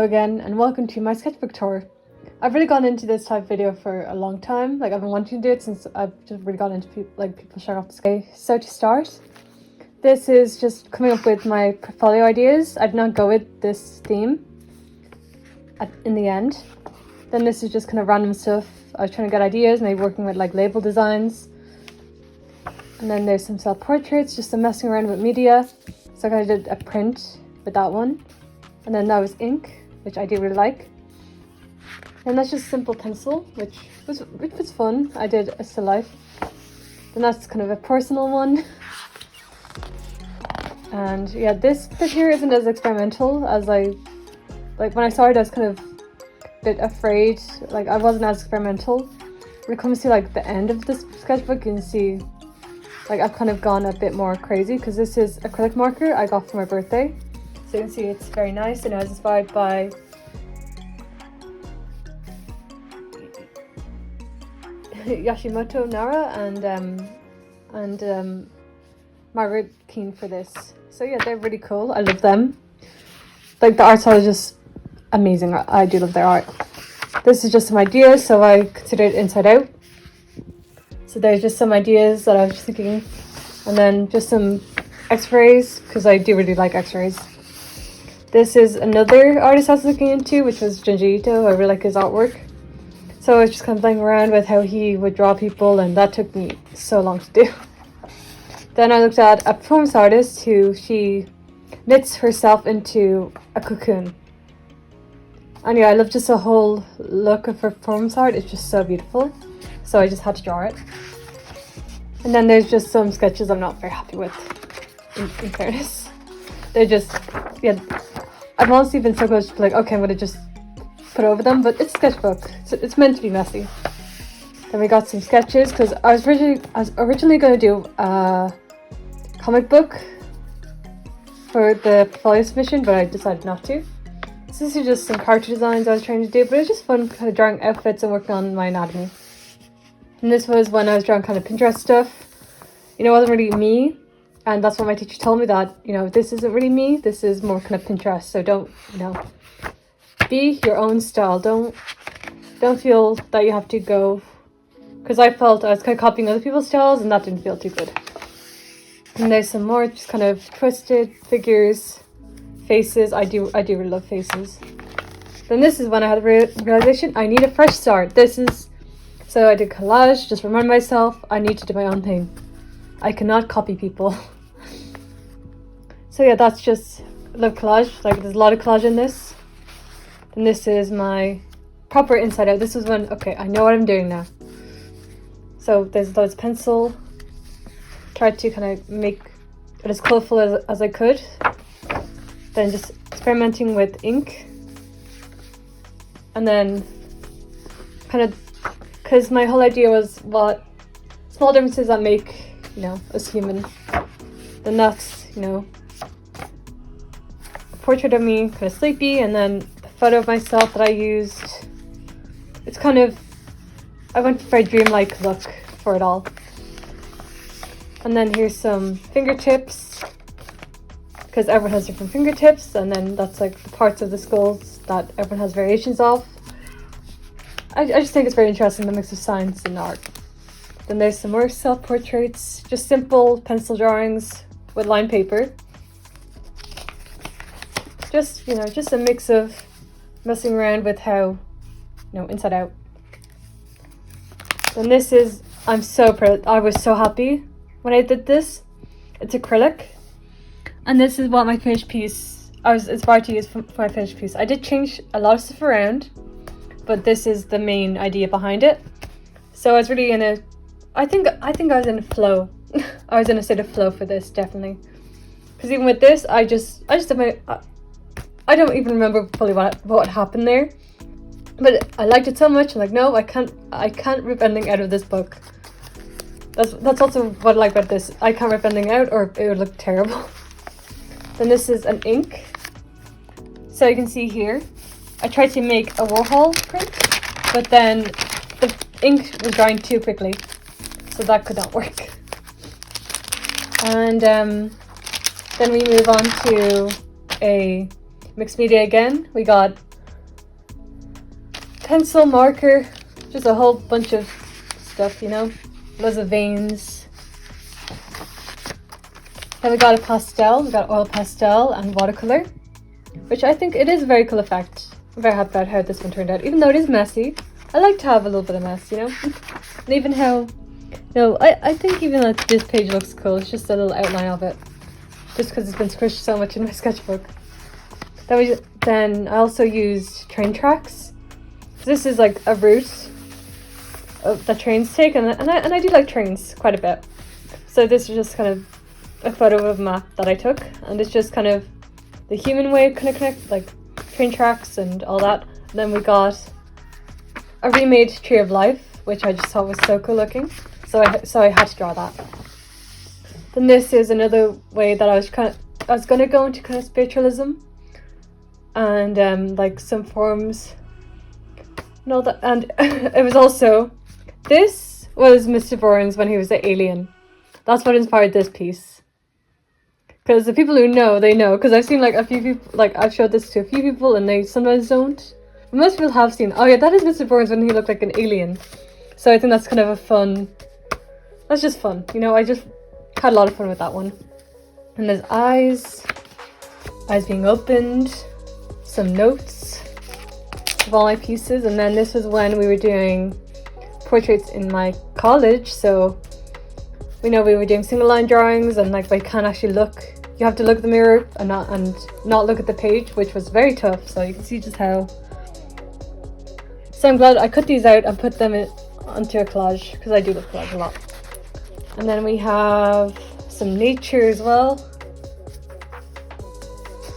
again, and welcome to my sketchbook tour. I've really gone into this type of video for a long time. I've been wanting to do it since I've just really got into people showing off the sketch. So to start, this is just coming up with my portfolio ideas. I did not go with this theme in the end. Then this is just kind of random stuff. I was trying to get ideas, maybe working with label designs. And then there's some self-portraits, just some messing around with media. So I kind of did a print with that one. And then that was ink, which I do really like. And that's just simple pencil, which was fun. I did a still life. Then that's kind of a personal one. And yeah, this bit here isn't as experimental as when I started I was kind of a bit afraid. I wasn't as experimental. When it comes to the end of this sketchbook, you can see I've kind of gone a bit more crazy because this is acrylic marker I got for my birthday. So you can see it's very nice, and I was inspired by Yoshimoto Nara and Margaret Keane for this. So yeah, they're really cool. I love them. The art style is just amazing. I do love their art. This is just some ideas, so I considered it inside out. So there's just some ideas that I was just thinking, and then just some x-rays because I do really like x-rays. This is another artist I was looking into, which was Junji Ito. I really like his artwork. So I was just kind of playing around with how he would draw people, and that took me so long to do. Then I looked at a performance artist she knits herself into a cocoon. And yeah, I love just the whole look of her performance art. It's just so beautiful. So I just had to draw it. And then there's just some sketches I'm not very happy with, in fairness. They're just, yeah, I've honestly been so close to okay, I'm going to just put over them, but it's a sketchbook. So it's meant to be messy. Then we got some sketches, because I was originally going to do a comic book for the portfolio submission, but I decided not to. So this is just some character designs I was trying to do, but it was just fun kind of drawing outfits and working on my anatomy. And this was when I was drawing kind of Pinterest stuff. It wasn't really me. And that's what my teacher told me, that, this isn't really me. This is more kind of Pinterest. So don't, be your own style. Don't feel that you have to go. Because I felt I was kind of copying other people's styles, and that didn't feel too good. And there's some more just kind of twisted figures, faces. I do really love faces. Then this is when I had the realization I need a fresh start. So I did collage, just remind myself I need to do my own thing. I cannot copy people. So yeah, that's just, I love collage. There's a lot of collage in this. And this is my proper inside out. This is when, okay, I know what I'm doing now. So there's loads of pencil. Tried to kind of make it as colorful as I could. Then just experimenting with ink. And then kind of, because my whole idea was what small differences that make, us human. Then that's, a portrait of me kind of sleepy, and then a photo of myself that I used. It's kind of, I went for a very dreamlike look for it all. And then here's some fingertips, because everyone has different fingertips, and then that's the parts of the skulls that everyone has variations of. I just think it's very interesting, the mix of science and art. Then there's some more self-portraits, just simple pencil drawings with lined paper. Just, just a mix of messing around with how, inside out. Then this is, I'm so proud, I was so happy when I did this. It's acrylic. And this is what my finished piece, I was inspired to use for my finished piece. I did change a lot of stuff around, but this is the main idea behind it. So I was really I think I was in a flow. I was in a state of flow for this, definitely. Because even with this, I just did I don't even remember fully what happened there. But I liked it so much. I'm no, I can't rip anything out of this book. That's also what I like about this. I can't rip anything out, or it would look terrible. Then this is an ink. So you can see here, I tried to make a Warhol print, but then the ink was drying too quickly, so that could not work. And then we move on to a mixed media again. We got pencil, marker, just a whole bunch of stuff, you know, loads of veins. Then we got a pastel, we got oil pastel and watercolor, which I think it is a very cool effect. I'm very happy about how this one turned out, even though it is messy. I like to have a little bit of mess, you know, and even how, I think even that this page looks cool. It's just a little outline of it, just because it's been squished so much in my sketchbook. Then I also used train tracks. This is like a route that trains take, and I do like trains quite a bit. So this is just kind of a photo of a map that I took, and it's just kind of the human way kind of connect, like train tracks and all that. And then we got a remade Tree of Life, which I just thought was so cool looking. So I had to draw that. Then this is another way that I was gonna go into kind of spiritualism and like some forms and all that. And it was also, this was Mr. Burns when he was the alien. That's what inspired this piece. Because the people who know, they know. Because I've seen like a few people, like I've showed this to a few people and they sometimes don't. But most people have seen, oh yeah, that is Mr. Burns when he looked like an alien. So I think that's kind of a fun, that's just fun. You know, I just had a lot of fun with that one. And there's eyes being opened, some notes of all my pieces. And then this was when we were doing portraits in my college. So we know we were doing single line drawings and like we can't actually look. You have to look at the mirror and not look at the page, which was very tough. So you can see just how. So I'm glad I cut these out and put them onto a collage, because I do love collage a lot. And then we have some nature as well,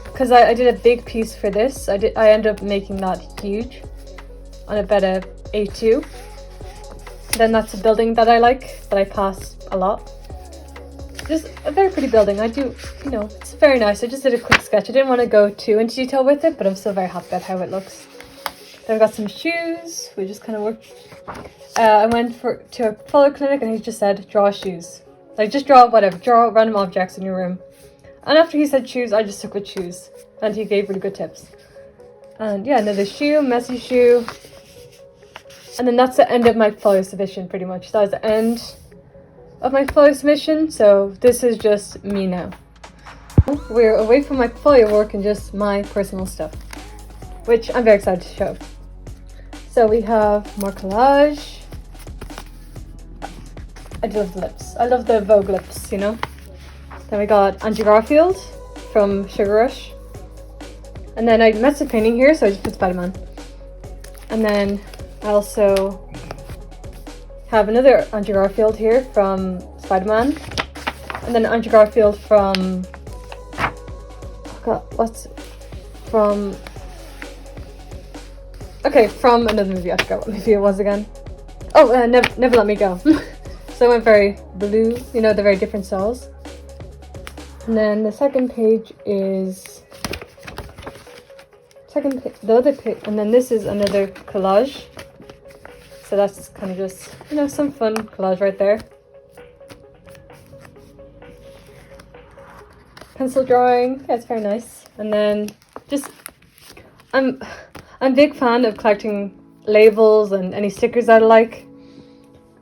because I did a big piece for this. I ended up making that huge on about a A2. Then that's a building that I like, that I pass a lot. Just a very pretty building. I do, you know, it's very nice. I just did a quick sketch. I didn't want to go too into detail with it, but I'm still very happy about how it looks. Then we got some shoes. We just kind of worked. I went to a color clinic and he just said, draw shoes. Like, just draw whatever. Draw random objects in your room. And after he said shoes, I just stuck with shoes. And he gave really good tips. And yeah, another shoe, messy shoe. And then that's the end of my folio submission, pretty much. That was the end of my folio submission. So this is just me now. We're away from my folio work and just my personal stuff, which I'm very excited to show. So we have more collage. I love the lips. I love the Vogue lips, you know. Then we got Andrew Garfield from Sugar Rush. And then I messed with painting here, so I just put Spider-Man. And then I also have another Andrew Garfield here from Spider-Man. And then Andrew Garfield from... oh God, what's... from... okay, from another movie. I forgot what movie it was again. Oh, Never Let Me Go. So I went very blue, you know, the very different styles. And then the second page is... the other page, and then this is another collage. So that's kind of just, you know, some fun collage right there. Pencil drawing, yeah, it's very nice. And then just, I'm a big fan of collecting labels and any stickers that I like.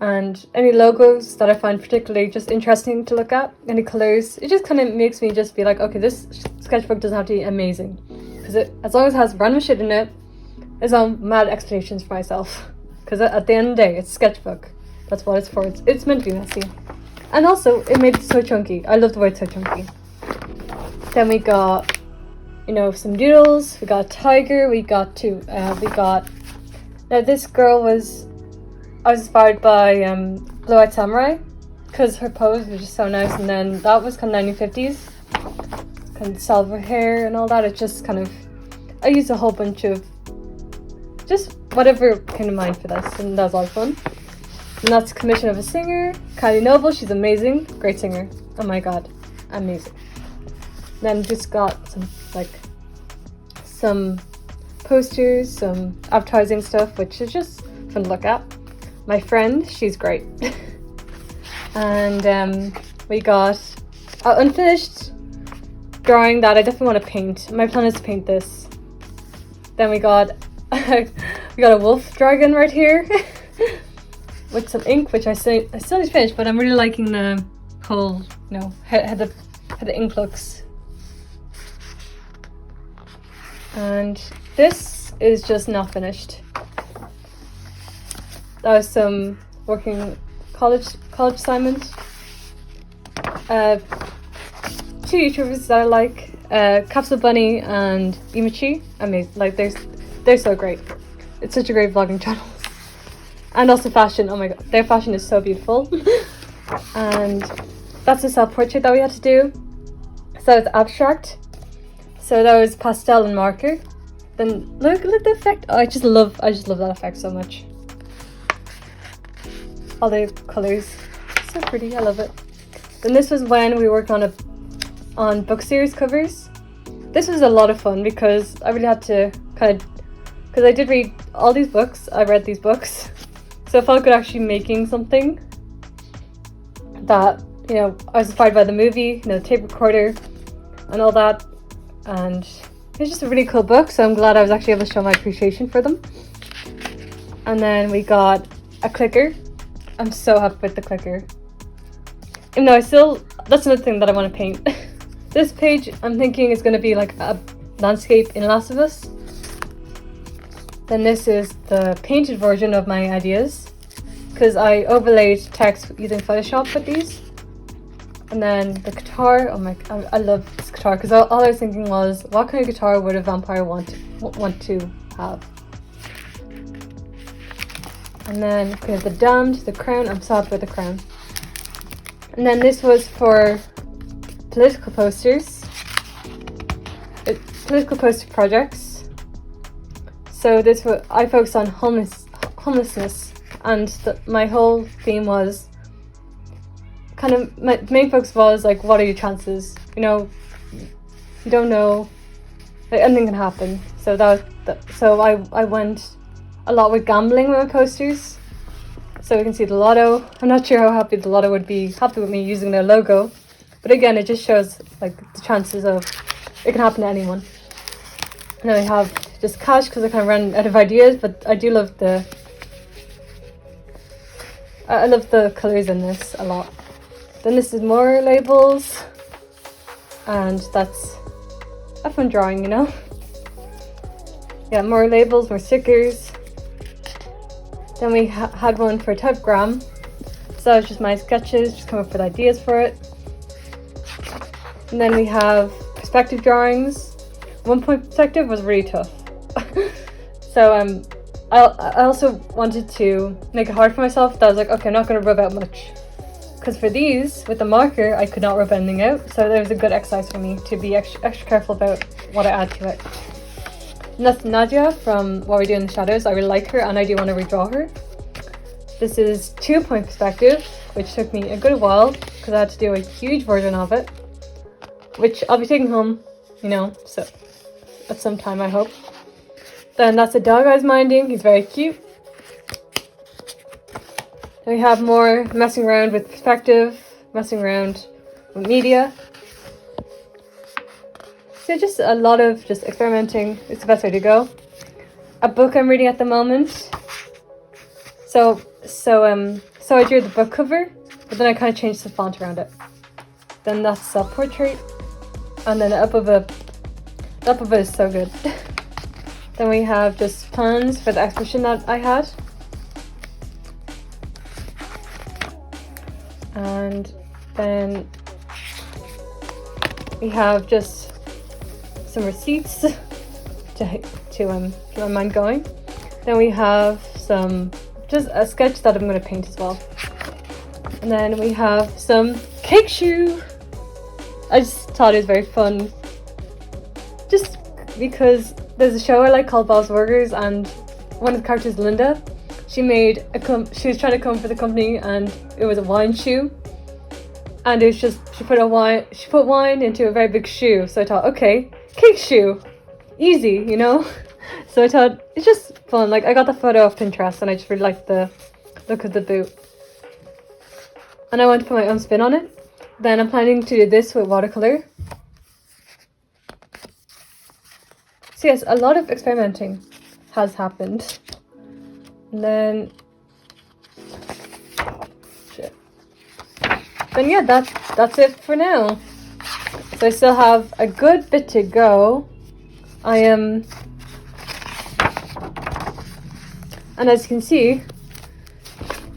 And any logos that I find particularly just interesting to look at, any colors. It just kind of makes me just be like, okay, this sketchbook doesn't have to be amazing. Because as long as it has random shit in it, it's on mad expectations for myself. Because at the end of the day, it's sketchbook. That's what it's for. It's meant to be messy. And also, it made it so chunky. I love the way it's so chunky. Then we got, you know, some doodles. We got a tiger. We got now this girl I was inspired by Blue Eyed Samurai, because her pose was just so nice. And then that was kind of 1950s. Kind of silver hair and all that. It's just kind of, I used a whole bunch of just whatever came to mind for this, and that was a lot of fun. And that's a commission of a singer, Kylie Noble. She's amazing, great singer. Oh my god, amazing. Then just got some posters, some advertising stuff, which is just fun to look at. My friend, she's great. And we got unfinished drawing that I definitely want to paint. My plan is to paint this. Then we got We got a wolf dragon right here with some ink, which I still need to finish, but I'm really liking the whole, you know, how the ink looks. And this is just not finished. That was some working college assignment. Two YouTubers that I like, Capsule Bunny and Imachi. Amazing, like they're so great. It's such a great vlogging channel. And also fashion, oh my god, their fashion is so beautiful. And that's a self-portrait that we had to do. So it's abstract. So that was pastel and marker. Then look at the effect. Oh, I just love that effect so much. All the colors, so pretty. I love it. Then this was when we worked on book series covers. This was a lot of fun because I really had to because I did read all these books. I read these books, so I felt good actually making something that, you know, I was inspired by the movie, you know, the tape recorder and all that, and it's just a really cool book. So I'm glad I was actually able to show my appreciation for them. And then we got a clicker. I'm so happy with the clicker. Even though that's another thing that I want to paint. This page I'm thinking is going to be like a landscape in Last of Us. Then this is the painted version of my ideas, because I overlaid text using Photoshop with these. And then the guitar, oh my, I love this guitar, because all I was thinking was, what kind of guitar would a vampire want to have? And then we have the damned, the crown. I'm so happy with the crown. And then this was for political posters. Political poster projects. So this was, I focused on homelessness, and my whole theme was kind of, my main focus was like, what are your chances? You know, you don't know, like anything can happen. So so I went a lot with gambling with my posters. So we can see the lotto. I'm not sure how happy the lotto would be happy with me using their logo, but again, it just shows like the chances of it can happen to anyone. And then I have just cash because I kind of ran out of ideas, but I do love I love the colors in this a lot. Then this is more labels, and that's a fun drawing, you know. Yeah, more labels, more stickers. Then we had one for typogram. So that was just my sketches, just come up with ideas for it. And then we have perspective drawings. 1 point perspective was really tough. So I also wanted to make it hard for myself. That I was like, okay, I'm not going to rub out much. Because for these, with the marker, I could not rub anything out. So there was a good exercise for me to be extra careful about what I add to it. And that's Nadia from What We Do in the Shadows. I really like her, and I do want to redraw her. This is 2 point perspective, which took me a good while because I had to do a huge version of it, which I'll be taking home, you know, so at some time, I hope. Then that's a dog I was minding. He's very cute. Then we have more messing around with perspective, messing around with media. So just a lot of just experimenting. It's the best way to go. A book I'm reading at the moment. So I drew the book cover, but then I kind of changed the font around it. Then that's self-portrait, and then the up of it is so good. Then we have just plans for the exhibition that I had, and then we have just some receipts to keep my mind going. Then we have just a sketch that I'm going to paint as well. And then we have some cake shoe. I just thought it was very fun, just because there's a show I like called Bob's Burgers, and one of the characters, Linda, she was trying to come for the company, and it was a wine shoe, and it was just she put wine into a very big shoe. So I thought, okay, cake shoe, easy, you know. So I thought it's just fun. Like, I got the photo off Pinterest, and I just really liked the look of the boot, and I want to put my own spin on it. Then I'm planning to do this with watercolor. So yes, a lot of experimenting has happened. And then, shit. Then yeah, that's it for now. So I still have a good bit to go. And as you can see,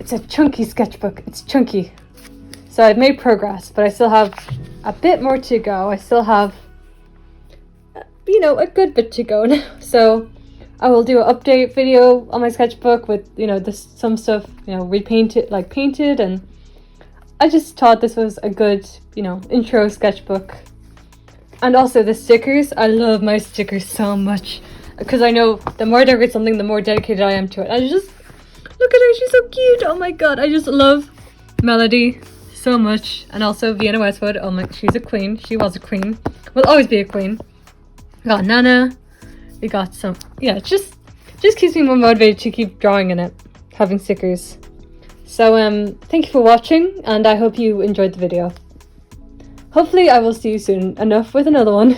it's a chunky sketchbook. It's chunky. So I've made progress, but I still have a bit more to go. I still have, you know, a good bit to go now. So I will do an update video on my sketchbook with, you know, some stuff, you know, repainted, like painted, and I just thought this was a good, you know, intro sketchbook. And also the stickers. I love my stickers so much because I know the more I decorate something, the more dedicated I am to it. I just, look at her, she's so cute. Oh my god, I just love Melody so much. And also Vienna Westwood. Oh my, she's a queen. She was a queen. Will always be a queen. We got Nana. We got some, yeah, it just keeps me more motivated to keep drawing in it, having stickers. So thank you for watching, and I hope you enjoyed the video. Hopefully I will see you soon enough with another one.